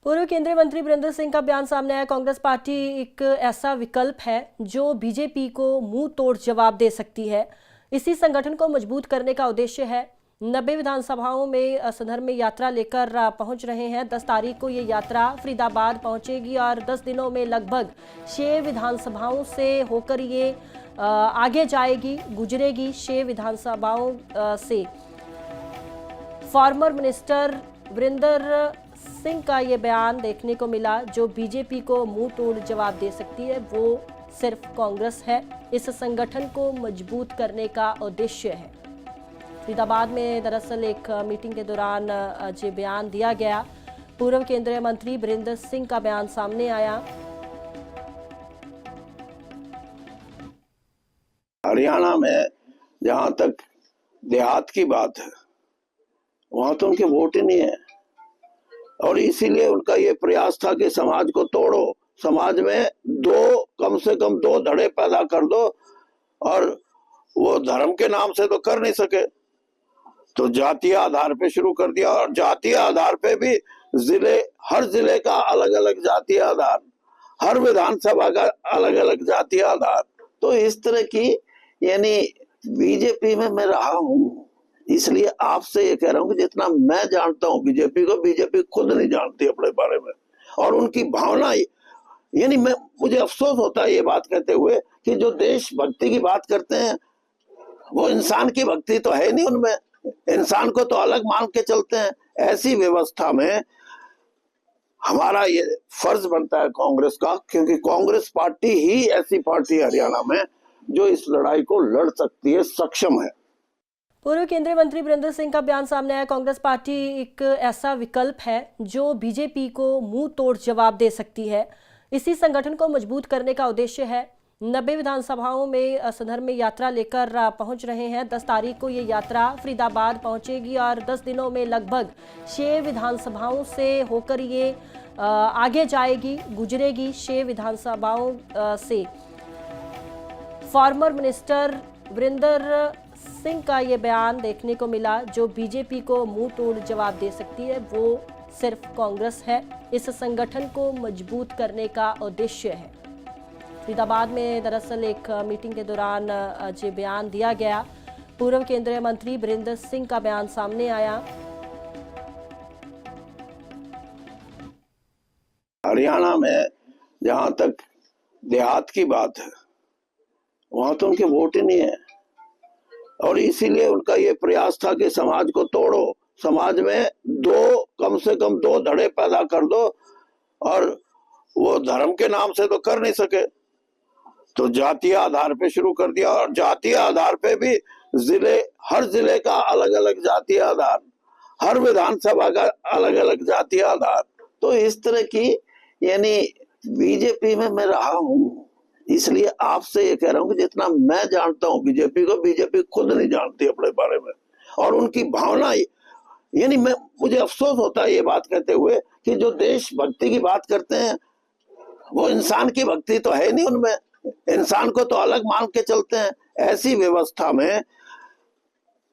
पूर्व केंद्रीय मंत्री वीरेंद्र सिंह का बयान सामने आया। कांग्रेस पार्टी एक ऐसा विकल्प है जो बीजेपी को मुंह तोड़ जवाब दे सकती है। इसी संगठन को मजबूत करने का उद्देश्य है। 90 विधानसभाओं में सदर में यात्रा लेकर पहुंच रहे हैं। 10 तारीख को ये यात्रा फरीदाबाद पहुंचेगी और 10 दिनों में लगभग 6 विधानसभाओं से होकर ये आगे जाएगी, गुजरेगी 6 विधानसभाओं से। फॉर्मर मिनिस्टर वीरेंद्र सिंह का ये बयान देखने को मिला, जो बीजेपी को मुंह तोड़ जवाब दे सकती है वो सिर्फ कांग्रेस है। इस संगठन को मजबूत करने का उद्देश्य है। फरीदाबाद में दरअसल एक मीटिंग के दौरान ये बयान दिया गया। पूर्व केंद्रीय मंत्री वीरेंद्र सिंह का बयान सामने आया। हरियाणा में जहां तक देहात की बात है, वहां तो उनके वोट ही नहीं है और इसीलिए उनका ये प्रयास था कि समाज को तोड़ो, समाज में कम से कम 2 धड़े पैदा कर दो, और वो धर्म के नाम से तो कर नहीं सके तो जातीय आधार पे शुरू कर दिया। और जातीय आधार पे भी हर जिले का अलग अलग जातीय आधार, हर विधानसभा का अलग अलग जातीय आधार। तो इस तरह की, यानी बीजेपी में मैं रहा हूं, इसलिए आपसे ये कह रहा हूं कि जितना मैं जानता हूं बीजेपी को, बीजेपी खुद नहीं जानती अपने बारे में। और उनकी भावना, यानी मुझे अफसोस होता है ये बात कहते हुए कि जो देशभक्ति की बात करते हैं वो इंसान की भक्ति तो है नहीं उनमें, इंसान को तो अलग मान के चलते हैं। ऐसी व्यवस्था में हमारा ये फर्ज बनता है कांग्रेस का, क्योंकि कांग्रेस पार्टी ही ऐसी पार्टी है हरियाणा में जो इस लड़ाई को लड़ सकती है, सक्षम है। पूर्व केंद्रीय मंत्री वीरेंद्र सिंह का बयान सामने आया। कांग्रेस पार्टी एक ऐसा विकल्प है जो बीजेपी को मुंह तोड़ जवाब दे सकती है। इसी संगठन को मजबूत करने का उद्देश्य है। 90 विधानसभाओं में सदर में यात्रा लेकर पहुंच रहे हैं। 10 तारीख को ये यात्रा फरीदाबाद पहुंचेगी और 10 दिनों में लगभग 6 विधानसभाओं से होकर ये आगे जाएगी, गुजरेगी 6 विधानसभाओं से। फॉर्मर मिनिस्टर वीरेंद्र सिंह का ये बयान देखने को मिला, जो बीजेपी को मुंह तोड़ जवाब दे सकती है वो सिर्फ कांग्रेस है। इस संगठन को मजबूत करने का उद्देश्य है। फरीदाबाद में दरअसल एक मीटिंग के दौरान ये बयान दिया गया। पूर्व केंद्रीय मंत्री वीरेंद्र सिंह का बयान सामने आया। हरियाणा में जहां तक देहात की बात है, वहां तो उनके वोट ही नहीं है और इसीलिए उनका ये प्रयास था कि समाज को तोड़ो, समाज में कम से कम 2 धड़े पैदा कर दो, और वो धर्म के नाम से तो कर नहीं सके तो जातीय आधार पे शुरू कर दिया। और जातीय आधार पे भी हर जिले का अलग अलग जातीय आधार, हर विधानसभा का अलग अलग जातीय आधार। तो इस तरह की, यानी बीजेपी में मैं रहा हूं, इसलिए आपसे ये कह रहा हूं कि जितना मैं जानता हूं बीजेपी को, बीजेपी खुद नहीं जानती अपने बारे में। और उनकी भावना, यानी मुझे अफसोस होता है ये बात कहते हुए कि जो देशभक्ति की बात करते हैं वो इंसान की भक्ति तो है नहीं उनमें, इंसान को तो अलग मान के चलते हैं। ऐसी व्यवस्था में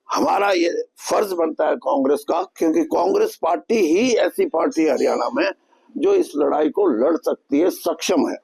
हमारा ये फर्ज बनता है कांग्रेस का, क्योंकि कांग्रेस पार्टी ही ऐसी पार्टी है हरियाणा में जो इस लड़ाई को लड़ सकती है, सक्षम है।